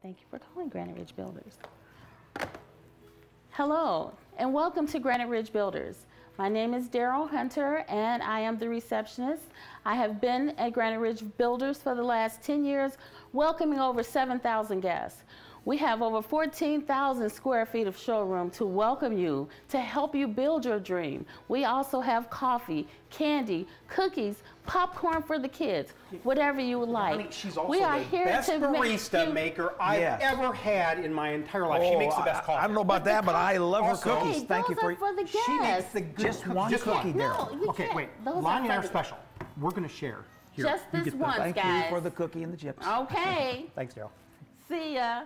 Thank you for calling Granite Ridge Builders. Hello, and welcome to Granite Ridge Builders. My name is Daryl Hunter, and I am the receptionist. I have been at Granite Ridge Builders for the last 10 years, welcoming over 7,000 guests. We have over 14,000 square feet of showroom to welcome you, to help you build your dream. We also have coffee, candy, cookies, popcorn for the kids, whatever you would like. Honey, she's also we are the here best to barista maker I've ever had in my entire life. She makes the best coffee. I don't know about that, but I love her cookies. Hey, Thank you those are for the guests. She makes the good Just one cookie there. No, you Okay, can't. wait. Those Lonnie and I for are the- special. We're going to share. Here, Just you this get the- once, Thank guys. you for the cookie and the chips. Okay. Thanks, Daryl. See ya.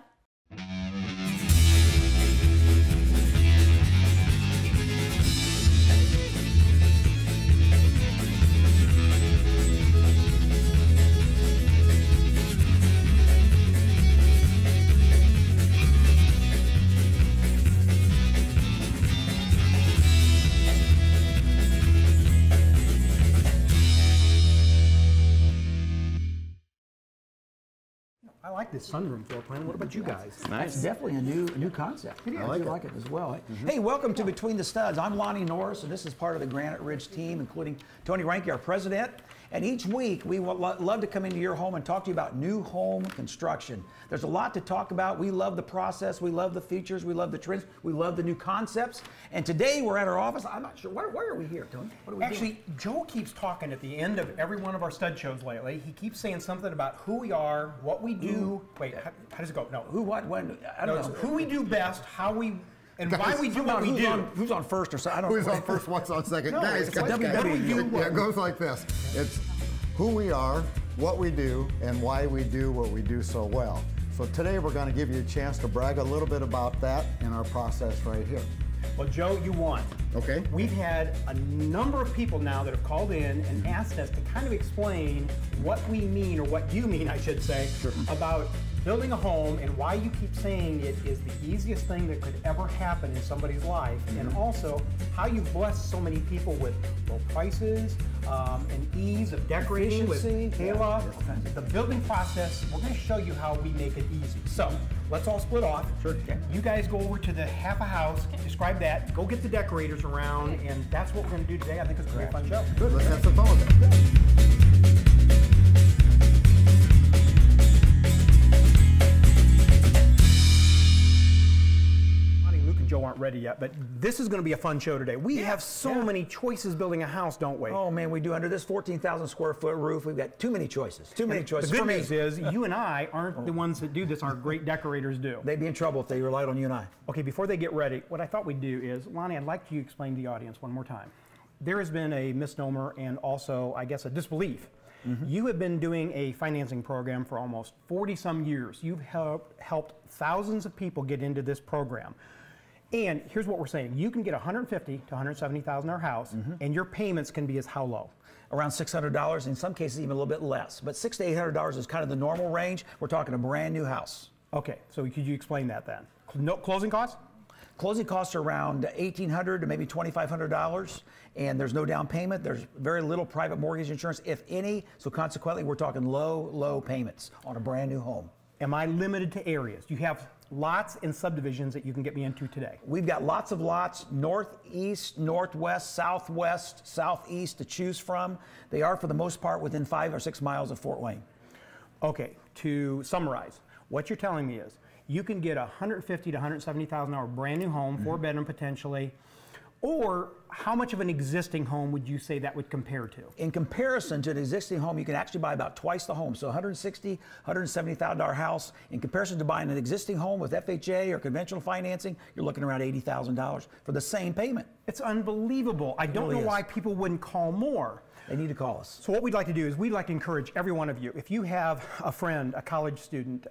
I like this sunroom floor plan. What about you guys? It's definitely a new concept. I like it as well. Mm-hmm. Hey, welcome to Between the Studs. I'm Lonnie Norris, and this is part of the Granite Ridge team, including Tony Reinke, our president. And each week, we would love to come into your home and talk to you about new home construction. There's a lot to talk about. We love the process. We love the features. We love the trends. We love the new concepts. And today, we're at our office. I'm not sure. Where are we here, Tony? What are we Actually, doing? Joe keeps talking at the end of every one of our stud shows lately. He keeps saying something about who we are, what we do. Wait, how does it go? No. Who, what, when? I don't know. It's who we do best, how we, and why we do what we Who's do. who's on first or something? I don't Who's know. on first, what's on second? No, Guys, it's like WWE. it goes like this. It's who we are, what we do, and why we do what we do so well. So today we're going to give you a chance to brag a little bit about that in our process right here. Well, Joe, you won. Okay. We've had a number of people now that have called in and asked us to kind of explain what we mean, or what you mean, I should say, about building a home and why you keep saying it is the easiest thing that could ever happen in somebody's life, and also how you've blessed so many people with low prices and ease of decorating with Efficiency. Kayla. The building process, we're going to show you how we make it easy. So let's all split off. Sure. You guys go over to the half a house, describe that, go get the decorators around, and that's what we're going to do today. I think it's going to be a fun show. Good, let's have some fun with it. Luke and Joe aren't ready yet, but this is going to be a fun show today. We have so many choices building a house, don't we? Oh man, we do. Under this 14,000 square foot roof, we've got too many choices. Too many choices. The good for me. news is you and I aren't the ones that do this. Our great decorators do. They'd be in trouble if they relied on you and I. Okay, before they get ready, what I thought we'd do is, Lonnie, I'd like you to explain to the audience one more time. There has been a misnomer and also, I guess, a disbelief. You have been doing a financing program for almost 40-some years. You've helped thousands of people get into this program. And here's what we're saying. You can get $150,000 to $170,000 house, and your payments can be as how low? Around $600, in some cases even a little bit less. But $600 to $800 is kind of the normal range. We're talking a brand new house. Okay, so could you explain that then? No closing costs? Closing costs are around $1,800 to maybe $2,500, and there's no down payment. There's very little private mortgage insurance, if any. So consequently, we're talking low payments on a brand new home. Am I limited to areas? You have lots and subdivisions that you can get me into today. We've got lots of lots, northeast, northwest, southwest, southeast to choose from. They are, for the most part, within 5 or 6 miles of Fort Wayne. Okay, to summarize, what you're telling me is you can get a $150,000 to $170,000 brand new home, 4-bedroom potentially, or how much of an existing home would you say that would compare to? In comparison to an existing home, you can actually buy about twice the home. So $160,000, $170,000 house. In comparison to buying an existing home with FHA or conventional financing, you're looking around $80,000 for the same payment. It's unbelievable. I don't know is. why people wouldn't call more. They need to call us. So what we'd like to do is we'd like to encourage every one of you, if you have a friend, a college student,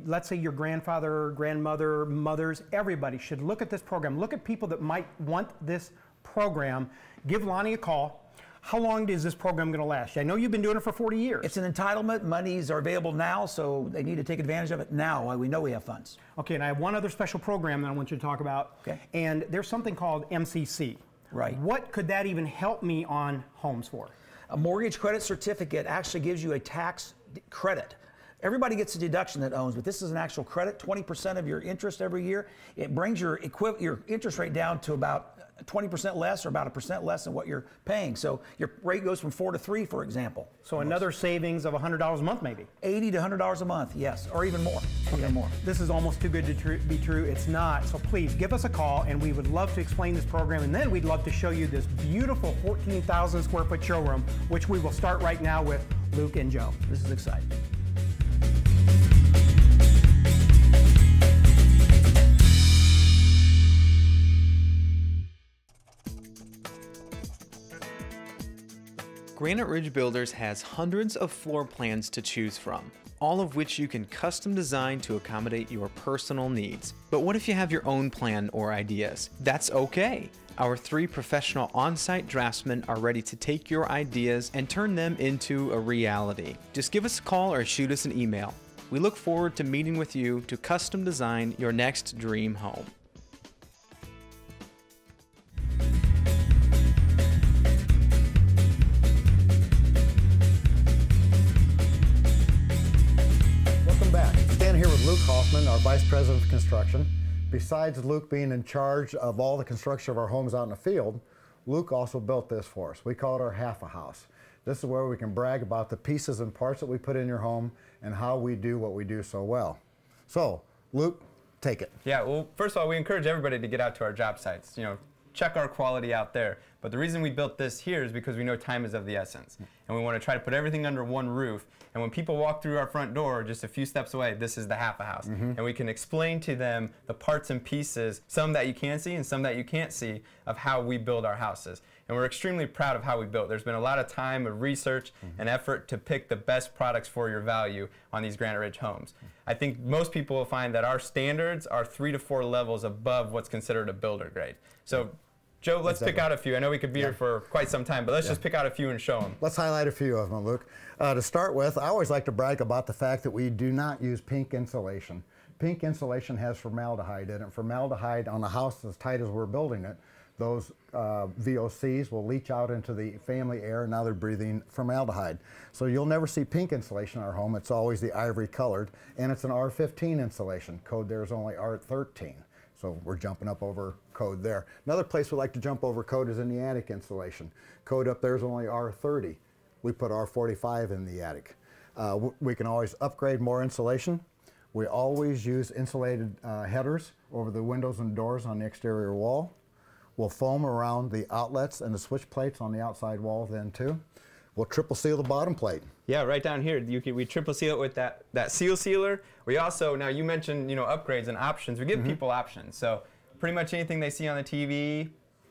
let's say your grandfather, grandmother, mothers, everybody should look at this program. Look at people that might want this program. Give Lonnie a call. How long is this program going to last? I know you've been doing it for 40 years. It's an entitlement. Monies are available now, so they need to take advantage of it now while we know we have funds. Okay, and I have one other special program that I want you to talk about. Okay. And there's something called MCC. Right. What could that even help me on homes for? A mortgage credit certificate actually gives you a tax credit Everybody gets a deduction that owns, but this is an actual credit, 20% of your interest every year. It brings your interest rate down to about 20% less or about 1% less than what you're paying. So your rate goes from 4 to 3, for example. So another savings of $100 a month, maybe? $80 to $100 a month, yes, or even more. Even more. This is almost too good to be true. It's not. So please give us a call, and we would love to explain this program. And then we'd love to show you this beautiful 14,000 square foot showroom, which we will start right now with Luke and Joe. This is exciting. Granite Ridge Builders has hundreds of floor plans to choose from, all of which you can custom design to accommodate your personal needs. But what if you have your own plan or ideas? That's okay. Our 3 professional on-site draftsmen are ready to take your ideas and turn them into a reality. Just give us a call or shoot us an email. We look forward to meeting with you to custom design your next dream home. Luke Hoffman, our Vice President of Construction. Besides Luke being in charge of all the construction of our homes out in the field, Luke also built this for us. We call it our half a house. This is where we can brag about the pieces and parts that we put in your home and how we do what we do so well. So, Luke, take it. Yeah, well, first of all, we encourage everybody to get out to our job sites. Check our quality out there. But the reason we built this here is because we know time is of the essence. And we want to try to put everything under one roof. And when people walk through our front door, just a few steps away, this is the half a house. And we can explain to them the parts and pieces, some that you can see and some that you can't see, of how we build our houses. And we're extremely proud of how we built. There's been a lot of time of research and effort to pick the best products for your value on these Granite Ridge homes. I think most people will find that our standards are 3 to 4 levels above what's considered a builder grade. So, Joe, let's pick out a few. I know we could be here for quite some time, but let's just pick out a few and show them. Let's highlight a few of them, Luke. To start with, I always like to brag about the fact that we do not use pink insulation. Pink insulation has formaldehyde in it. Formaldehyde on a house as tight as we're building it, those VOCs will leach out into the family air, and now they're breathing formaldehyde. So you'll never see pink insulation in our home. It's always the ivory colored, and it's an R15 insulation. Code there is only R13. So we're jumping up over code there. Another place we like to jump over code is in the attic insulation. Code up there is only R30. We put R45 in the attic. We can always upgrade more insulation. We always use insulated headers over the windows and doors on the exterior wall. We'll foam around the outlets and the switch plates on the outside wall then too. We'll triple seal the bottom plate. Yeah, right down here. We triple seal it with that seal sealer. We also, now you mentioned, upgrades and options. We give people options. So pretty much anything they see on the TV,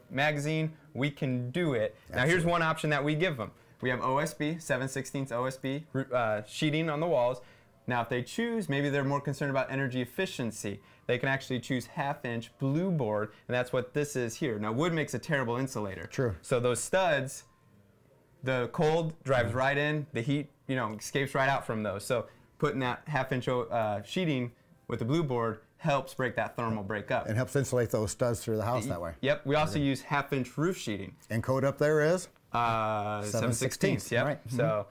magazine, we can do it. Absolutely. Now here's one option that we give them. We have OSB, 7/16 OSB sheeting on the walls. Now if they choose, maybe they're more concerned about energy efficiency, they can actually choose 1/2-inch blue board, and that's what this is here. Now wood makes a terrible insulator. True. So those studs, the cold drives right in, the heat, escapes right out from those. So putting that 1/2-inch sheeting with the blue board helps break that thermal break up. And helps insulate those studs through the house that way. Yep. We also use 1/2-inch roof sheeting. And code up there is? 7/16. Yep. Right. So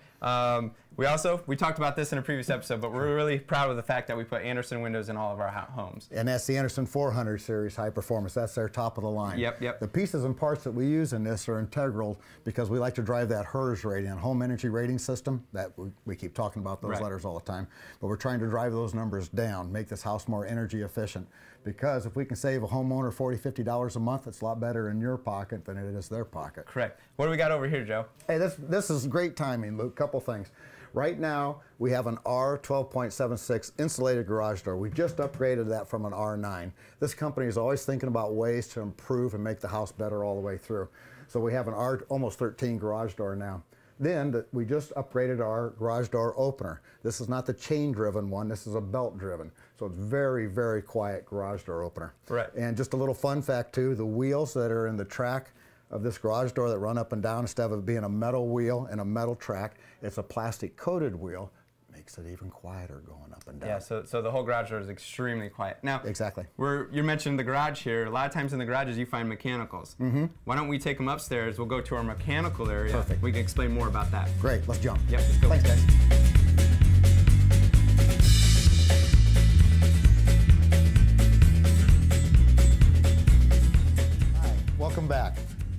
we talked about this in a previous episode, but we're really proud of the fact that we put Andersen windows in all of our homes. And that's the Andersen 400 series high performance. That's their top of the line. Yep. The pieces and parts that we use in this are integral because we like to drive that HERS rating, home energy rating system. That we keep talking about those letters all the time, but we're trying to drive those numbers down, make this house more energy efficient. Because if we can save a homeowner $40, $50 a month, it's a lot better in your pocket than it is their pocket. Correct. What do we got over here, Joe? Hey, this is great timing, Luke. Couple things. Right now, we have an R12.76 insulated garage door. We just upgraded that from an R9. This company is always thinking about ways to improve and make the house better all the way through. So we have an R almost 13 garage door now. Then we just upgraded our garage door opener. This is not the chain-driven one. This is a belt-driven. So it's very, very quiet garage door opener. Right. And just a little fun fact too, the wheels that are in the track of this garage door that run up and down, instead of it being a metal wheel and a metal track, it's a plastic coated wheel. Makes it even quieter going up and down. Yeah, so the whole garage door is extremely quiet. Now, exactly. You mentioned the garage here. A lot of times in the garages you find mechanicals. Why don't we take them upstairs? We'll go to our mechanical area. Perfect. We can explain more about that. Great, let's jump. Yep, let's go. Thanks, guys.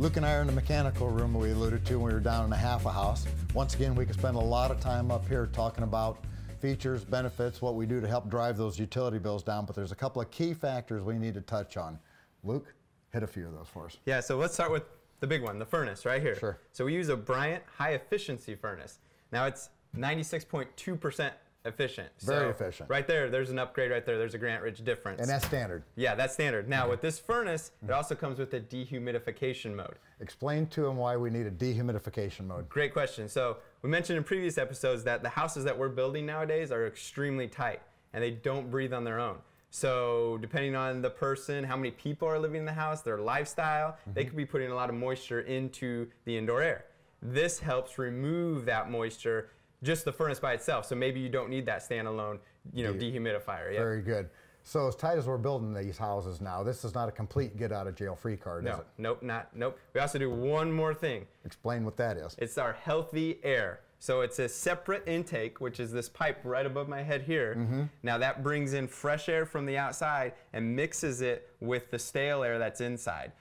Luke and I are in the mechanical room we alluded to when we were down in a half a house. Once again, we could spend a lot of time up here talking about features, benefits, what we do to help drive those utility bills down, but there's a couple of key factors we need to touch on. Luke, hit a few of those for us. Yeah, so let's start with the big one, the furnace right here. Sure. So we use a Bryant high efficiency furnace. Now it's 96.2% efficient. Very efficient. Right there, there's an upgrade right there. There's a Granite Ridge difference. And that's standard. Yeah, that's standard. Now with this furnace, it also comes with a dehumidification mode. Explain to them why we need a dehumidification mode. Great question. So we mentioned in previous episodes that the houses that we're building nowadays are extremely tight and they don't breathe on their own. So depending on the person, how many people are living in the house, their lifestyle, they could be putting a lot of moisture into the indoor air. This helps remove that moisture, just the furnace by itself. So maybe you don't need that standalone, dehumidifier. Yep. Very good. So as tight as we're building these houses now, this is not a complete get out of jail free card, is it? Nope. We also do one more thing. Explain what that is. It's our healthy air. So it's a separate intake, which is this pipe right above my head here. Now that brings in fresh air from the outside and mixes it with the stale air that's inside.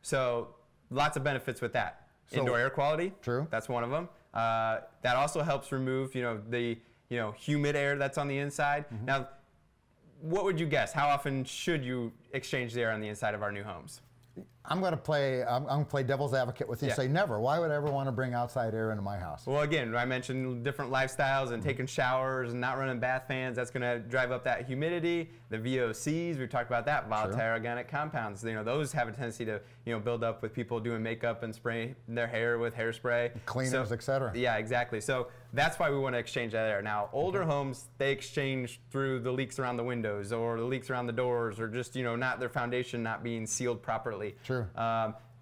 So lots of benefits with that. Indoor air quality. True. That's one of them. That also helps remove, the humid air that's on the inside. Now, what would you guess? How often should you exchange the air on the inside of our new homes? I'm going to play devil's advocate with you and say never. Why would I ever want to bring outside air into my house? Well, again, I mentioned different lifestyles and taking showers and not running bath fans. That's going to drive up that humidity. The VOCs, we've talked about that, volatile organic compounds. Those have a tendency to build up with people doing makeup and spraying their hair with hairspray. Cleaners, etc. Yeah, exactly. So that's why we want to exchange that air. Now, older homes, they exchange through the leaks around the windows or the leaks around the doors or just, not their foundation not being sealed properly. True.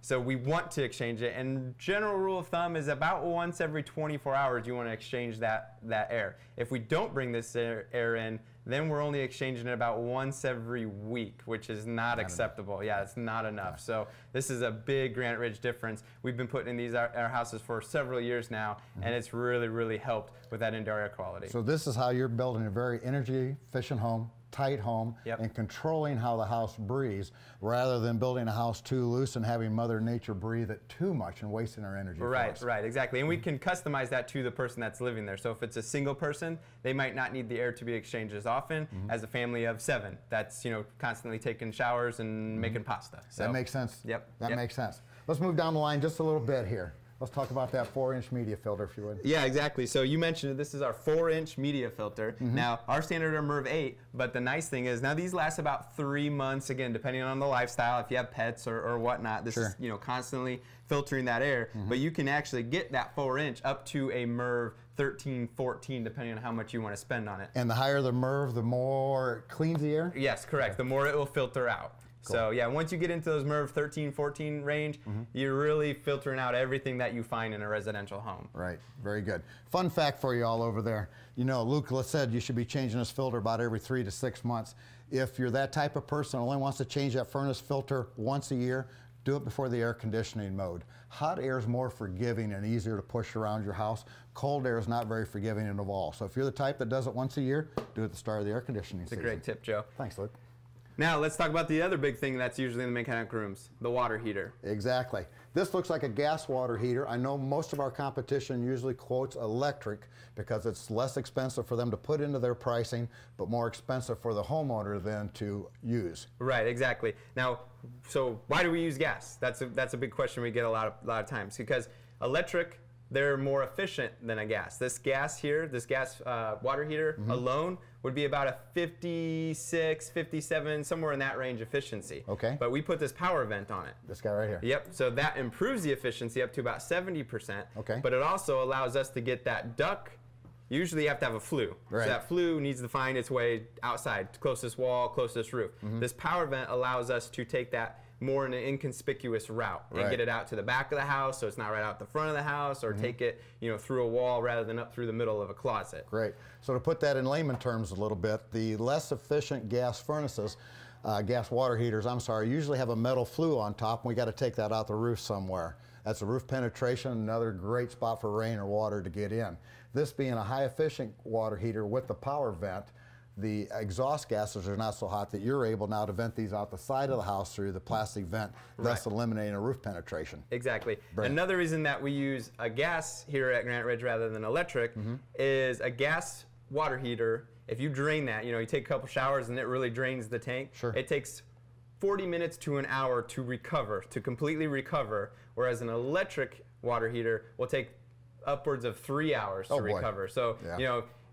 So we want to exchange it, and general rule of thumb is about once every 24 hours you want to exchange that air. If we don't bring this air in, then we're only exchanging it about once every week, which is not acceptable. Yeah, it's not enough. Yeah. So this is a big Granite Ridge difference. We've been putting these our houses for several years now, and it's really, really helped with that indoor air quality. So this is how you're building a very energy efficient home, tight home, and controlling how the house breathes rather than building a house too loose and having Mother Nature breathe it too much and wasting our energy. Right, exactly. And we can customize that to the person that's living there. So if it's a single person, they might not need the air to be exchanged as often as a family of 7 that's constantly taking showers and making pasta. So that makes sense. That makes sense. Let's move down the line just a little bit here. Let's talk about that 4-inch media filter, if you would. Yeah, exactly. So you mentioned this is our 4-inch media filter. Now, our standard are MERV 8, but the nice thing is now these last about 3 months, again, depending on the lifestyle, if you have pets or whatnot, this is constantly filtering that air. But you can actually get that 4-inch up to a MERV 13, 14, depending on how much you want to spend on it. And the higher the MERV, the more it cleans the air? Yes, correct. The more it will filter out. Cool. So yeah, once you get into those MERV 13, 14 range, you're really filtering out everything that you find in a residential home. Right, very good. Fun fact for you all over there. Luke said you should be changing this filter about every 3 to 6 months. If you're that type of person who only wants to change that furnace filter once a year, do it before the air conditioning mode. Hot air is more forgiving and easier to push around your house. Cold air is not very forgiving at all. So if you're the type that does it once a year, do it at the start of the air conditioning season. It's a great tip, Joe. Thanks, Luke. Now let's talk about the other big thing that's usually in the mechanic rooms, the water heater. Exactly. This looks like a gas water heater. I know most of our competition usually quotes electric because it's less expensive for them to put into their pricing, but more expensive for the homeowner than to use. Right, exactly. Now, so why do we use gas? That's a big question we get a lot of times, because electric, they're more efficient than a gas. This gas water heater alone would be about a 56, 57, somewhere in that range efficiency. Okay. But we put this power vent on it. This guy right here. Yep, so that improves the efficiency up to about 70%. Okay. But it also allows us to get that duct. Usually you have to have a flue. Right. So that flue needs to find its way outside, closest wall, closest roof. This power vent allows us to take that more in an inconspicuous route and get it out to the back of the house so it's not right out the front of the house, or take it through a wall rather than up through the middle of a closet. Great. So to put that in layman terms a little bit, the less efficient gas furnaces, gas water heaters, usually have a metal flue on top, and we got to take that out the roof somewhere. That's a roof penetration, another great spot for rain or water to get in. This being a high efficient water heater with the power vent, the exhaust gases are not so hot that you're able now to vent these out the side of the house through the plastic vent, thus eliminating a roof penetration. Exactly. Brilliant. Another reason that we use a gas here at Granite Ridge rather than electric is a gas water heater. If you drain that, you take a couple showers and it really drains the tank. Sure. It takes 40 minutes to an hour to recover, to completely recover, whereas an electric water heater will take upwards of 3 hours to recover. So,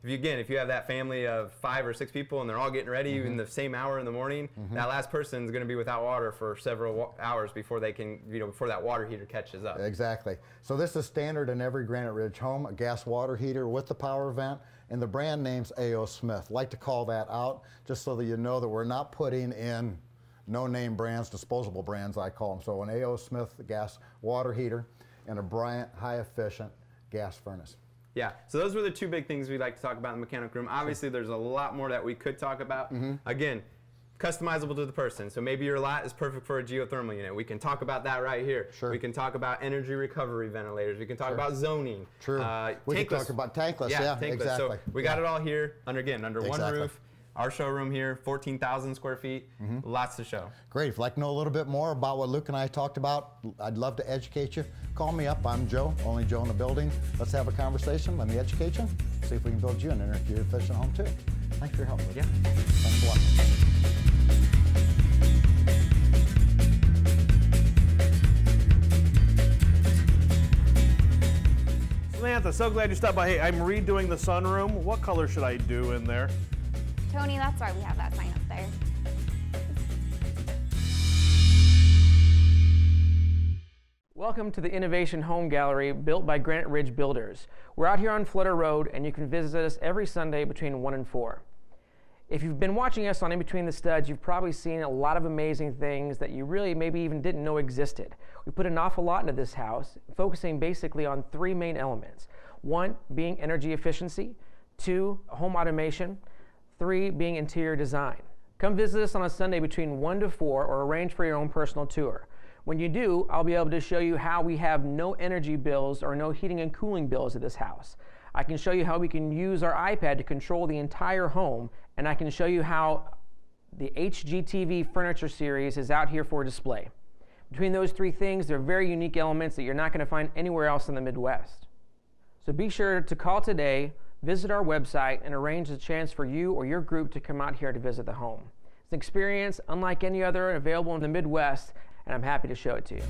if you have that family of 5 or 6 people and they're all getting ready in the same hour in the morning, that last person is going to be without water for several hours before they can, before that water heater catches up. Exactly. So this is standard in every Granite Ridge home, a gas water heater with the power vent, and the brand name's A.O. Smith. Like to call that out just so that you know that we're not putting in no-name brands, disposable brands I call them. So an A.O. Smith gas water heater and a Bryant high-efficient gas furnace. Yeah, so those were the 2 big things we like to talk about in the mechanic room. Obviously, there's a lot more that we could talk about. Again, customizable to the person. So maybe your lot is perfect for a geothermal unit. We can talk about that right here. Sure. We can talk about energy recovery ventilators. We can talk about zoning. True. We can talk about tankless. Yeah, tankless. exactly. So we got it all here under one roof. Our showroom here, 14,000 square feet, lots to show. Great. If you'd like to know a little bit more about what Luke and I talked about, I'd love to educate you. Call me up. I'm Joe, only Joe in the building. Let's have a conversation. Let me educate you. See if we can build you an energy efficient home too. Thanks for your help. Yeah. Thanks a lot. Samantha, so glad you stopped by. Hey, I'm redoing the sunroom. What color should I do in there? Tony, that's why we have that sign up there. Welcome to the Innovation Home Gallery built by Granite Ridge Builders. We're out here on Flutter Road and you can visit us every Sunday between 1 and 4. If you've been watching us on In Between the Studs, you've probably seen a lot of amazing things that you really maybe even didn't know existed. We put an awful lot into this house, focusing basically on 3 main elements. 1 being energy efficiency, 2 home automation, 3 being interior design. Come visit us on a Sunday between 1 to 4 or arrange for your own personal tour. When you do, I'll be able to show you how we have no energy bills or no heating and cooling bills at this house. I can show you how we can use our iPad to control the entire home, and I can show you how the HGTV furniture series is out here for display. Between those 3 things, they're very unique elements that you're not going to find anywhere else in the Midwest. So be sure to call today, visit our website, and arrange a chance for you or your group to come out here to visit the home. It's an experience unlike any other available in the Midwest, and I'm happy to show it to you.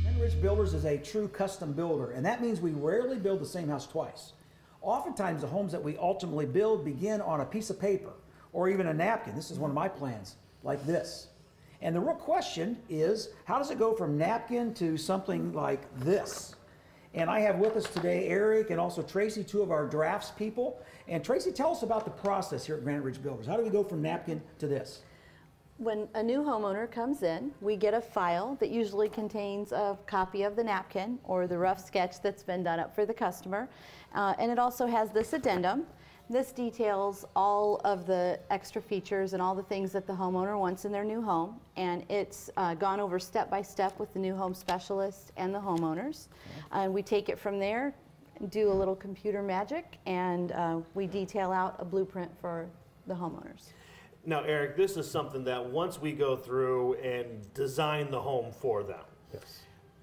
Granite Ridge Builders is a true custom builder, and that means we rarely build the same house twice. Oftentimes, the homes that we ultimately build begin on a piece of paper or even a napkin. This is one of my plans, like this. And the real question is, how does it go from napkin to something like this? And I have with us today Eric and also Tracy, 2 of our drafts people. And Tracy, tell us about the process here at Granite Ridge Builders. How do we go from napkin to this? When a new homeowner comes in, we get a file that usually contains a copy of the napkin or the rough sketch that's been done up for the customer. And it also has this addendum. This details all of the extra features and all the things that the homeowner wants in their new home. And it's gone over step by step with the new home specialist and the homeowners. We take it from there, do a little computer magic, and we detail out a blueprint for the homeowners. Now, Eric, this is something that once we go through and design the home for them,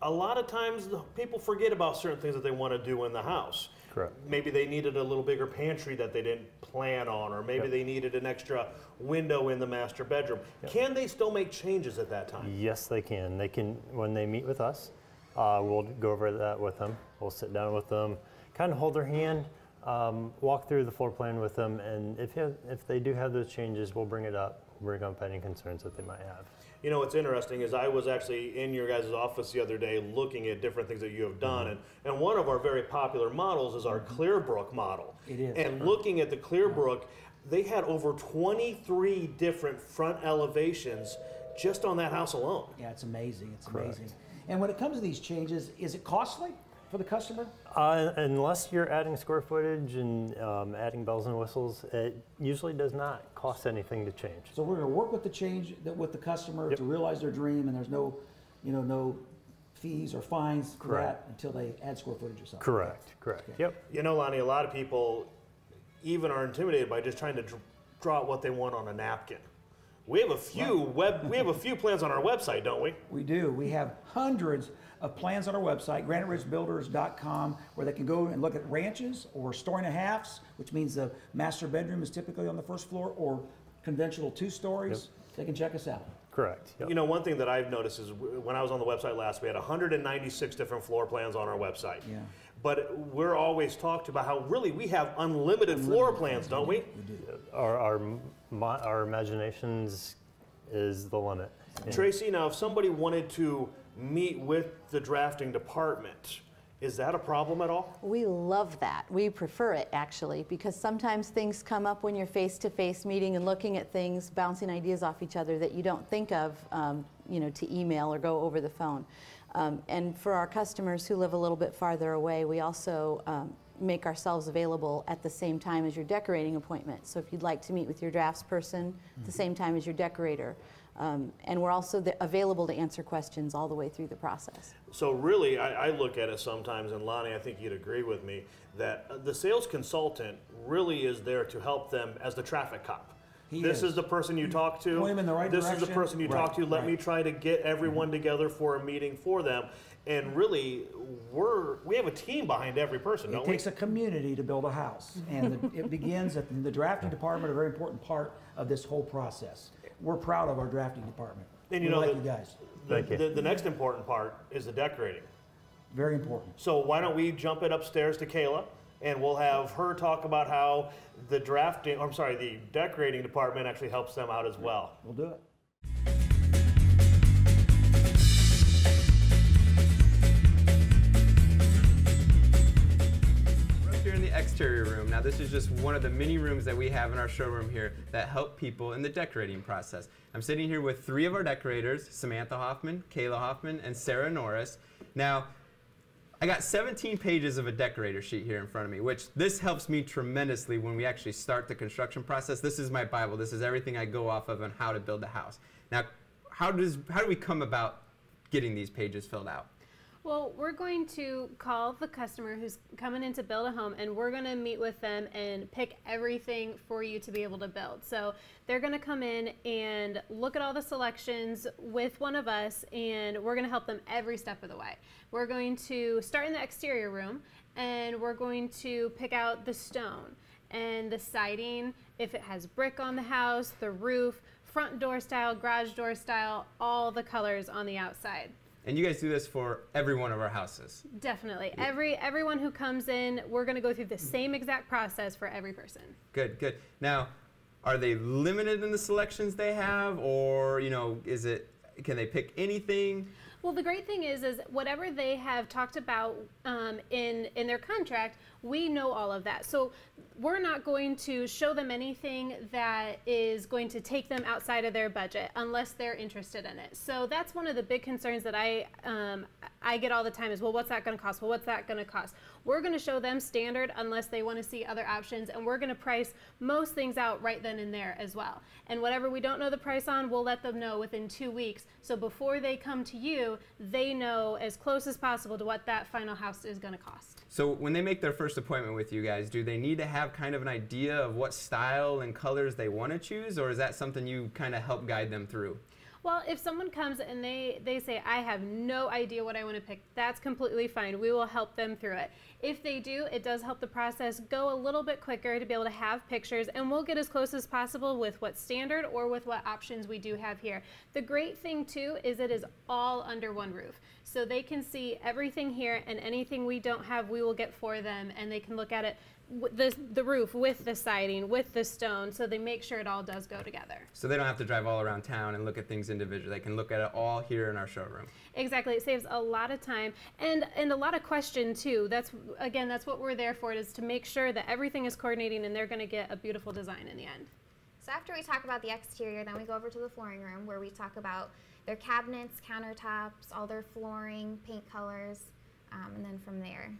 a lot of times people forget about certain things that they want to do in the house. Correct. Maybe they needed a little bigger pantry that they didn't plan on, or maybe they needed an extra window in the master bedroom. Can they still make changes at that time? Yes, they can. They can, when they meet with us, we'll go over that with them. We'll sit down with them, kind of hold their hand, walk through the floor plan with them, and if they do have those changes, we'll bring it up, bring up any concerns that they might have. You know, what's interesting is I was actually in your guys' office the other day looking at different things that you have done, and one of our very popular models is our Clearbrook model. It is. And looking at the Clearbrook, they had over 23 different front elevations just on that house alone. Yeah, it's amazing. It's amazing. And when it comes to these changes, is it costly for the customer? Unless you're adding square footage and adding bells and whistles, it usually does not cost anything to change. So we're going to work with the change with the customer to realize their dream, and there's no, no fees or fines for that until they add square footage or something. Correct, correct. Yep. You know, Lonnie, a lot of people even are intimidated by just trying to draw out what they want on a napkin. We have a few plans on our website, don't we? We do. We have hundreds of plans on our website, graniteridgebuilders.com, where they can go and look at ranches or story and a halves, which means the master bedroom is typically on the first floor, or conventional 2 stories. They can check us out. Correct. Yep. You know, one thing that I've noticed is when I was on the website last, we had 196 different floor plans on our website. Yeah. But we're always talked about how really we have unlimited floor plans, don't we? We do. Our imaginations is the limit. Tracy, now if somebody wanted to meet with the drafting department, is that a problem at all? We love that. We prefer it, actually, because sometimes things come up when you're face-to-face meeting and looking at things, bouncing ideas off each other that you don't think of, you know, to email or go over the phone. And for our customers who live a little bit farther away, we also make ourselves available at the same time as your decorating appointment. So if you'd like to meet with your draftsperson at the same time as your decorator. And we're also available to answer questions all the way through the process. So really, I look at it sometimes, and Lonnie, I think you'd agree with me, that the sales consultant really is there to help them as the traffic cop. This is the person you talk to. Point them in the right this direction. is the person you talk to. Let me try to get everyone together for a meeting for them. And really, we have a team behind every person, don't we? It takes a community to build a house. And it begins at the drafting department, a very important part of this whole process. We're proud of our drafting department. And you we know, like you guys. The next important part is the decorating. Very important. So why don't we jump it upstairs to Kayla, and we'll have her talk about how the the decorating department actually helps them out as well. We'll do it. Here in the exterior room. Now this is just one of the many rooms that we have in our showroom here that help people in the decorating process. I'm sitting here with 3 of our decorators, Samantha Hoffman, Kayla Hoffman, and Sarah Norris. Now, I got 17 pages of a decorator sheet here in front of me, which this helps me tremendously when we actually start the construction process. This is my Bible. This is everything I go off of on how to build a house. Now, how do we come about getting these pages filled out? Well, we're going to call the customer who's coming in to build a home, and we're going to meet with them and pick everything for you to be able to build. So they're going to come in and look at all the selections with one of us, and we're going to help them every step of the way. We're going to start in the exterior room, and we're going to pick out the stone and the siding, if it has brick on the house, the roof, front door style, garage door style, all the colors on the outside. And you guys do this for every one of our houses? Definitely. Everyone who comes in, we're going to go through the same exact process for every person. Good, good. Now, are they limited in the selections they have, or, you know, can they pick anything? Well, the great thing is whatever they have talked about in their contract, we know all of that. So we're not going to show them anything that is going to take them outside of their budget unless they're interested in it. So that's one of the big concerns that I get all the time is, well, what's that going to cost? Well, what's that going to cost? We're going to show them standard unless they want to see other options, and we're going to price most things out right then and there as well. And whatever we don't know the price on, we'll let them know within 2 weeks. So before they come to you, they know as close as possible to what that final house is going to cost. So when they make their first appointment with you guys, do they need to have kind of an idea of what style and colors they want to choose, or is that something you kind of help guide them through? Well, if someone comes and they say, I have no idea what I want to pick, that's completely fine. We will help them through it. If they do, it does help the process go a little bit quicker to be able to have pictures, and we'll get as close as possible with what's standard or with what options we do have here. The great thing too is it is all under one roof. So they can see everything here, and anything we don't have, we will get for them, and they can look at it, the roof with the siding, with the stone, so they make sure it all does go together. So they don't have to drive all around town and look at things individually. They can look at it all here in our showroom. Exactly. It saves a lot of time and a lot of question too. That's what we're there for, is to make sure that everything is coordinating and they're going to get a beautiful design in the end. So after we talk about the exterior, then we go over to the flooring room where we talk about their cabinets, countertops, all their flooring, paint colors, and then from there.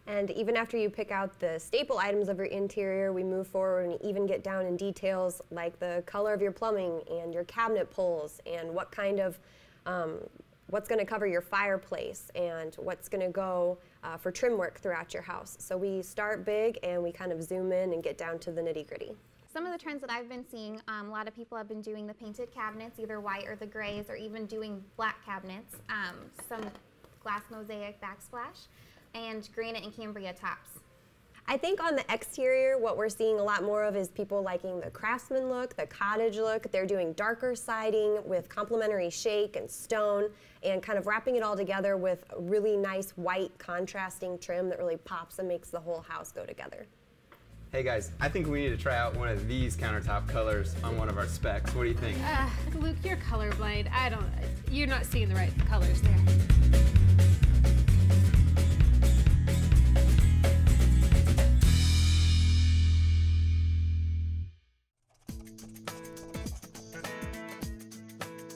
And even after you pick out the staple items of your interior, we move forward and even get down in details like the color of your plumbing and your cabinet pulls and what kind of what's going to cover your fireplace and what's going to go for trim work throughout your house. So we start big and we kind of zoom in and get down to the nitty-gritty. Some of the trends that I've been seeing, a lot of people have been doing the painted cabinets, either white or the grays, or even doing black cabinets, some glass mosaic backsplash, and granite and Cambria tops. I think on the exterior, what we're seeing a lot more of is people liking the craftsman look, the cottage look. They're doing darker siding with complementary shake and stone, and kind of wrapping it all together with a really nice white contrasting trim that really pops and makes the whole house go together. Hey guys, I think we need to try out one of these countertop colors on one of our specs. What do you think? Luke, you're colorblind. You're not seeing the right colors there.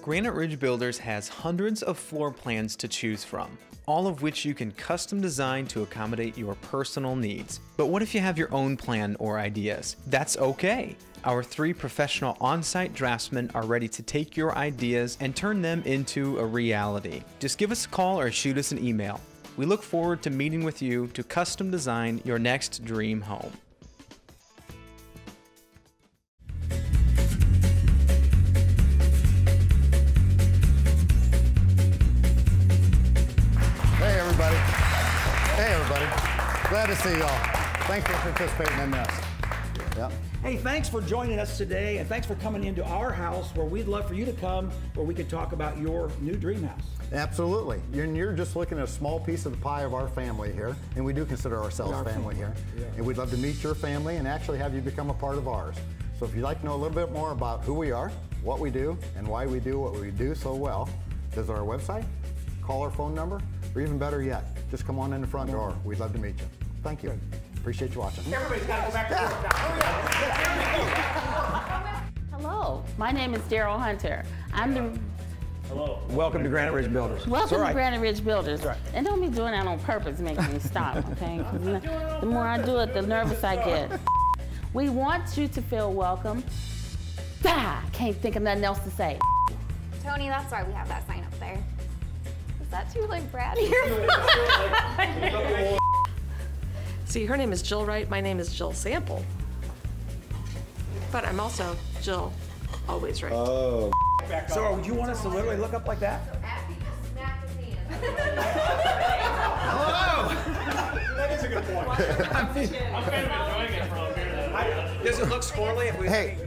Granite Ridge Builders has hundreds of floor plans to choose from, all of which you can custom design to accommodate your personal needs. But what if you have your own plan or ideas? That's okay. Our 3 professional on-site draftsmen are ready to take your ideas and turn them into a reality. Just give us a call or shoot us an email. We look forward to meeting with you to custom design your next dream home. Hey everybody, glad to see y'all. Thanks for participating in this. Yep. Hey, thanks for joining us today, and thanks for coming into our house where we'd love for you to come, where we could talk about your new dream house. Absolutely. You're just looking at a small piece of the pie of our family here, and we do consider ourselves family here. Yeah. And we'd love to meet your family and actually have you become a part of ours. So if you'd like to know a little bit more about who we are, what we do, and why we do what we do so well, visit our website, call our phone number, or even better yet, just come on in the front door. We'd love to meet you. Thank you. Appreciate you watching. Everybody's got to go back to work now. Hello, my name is Daryl Hunter. I'm the Hello. Welcome to Granite Ridge Builders. Welcome to Granite Ridge Builders. And don't be doing that on purpose, making me stop, okay? The more I do it, the nervous I get. We want you to feel welcome. Can't think of nothing else to say. Tony, that's why we have that sign up there. Is that too like bratty? See, her name is Jill Wright. My name is Jill Sample. But I'm also Jill, always right. Oh. So would you want us to literally look up like that? Hello! That is a good point. I'm kind of enjoying it from here. Does it look squirrely if we... Hey,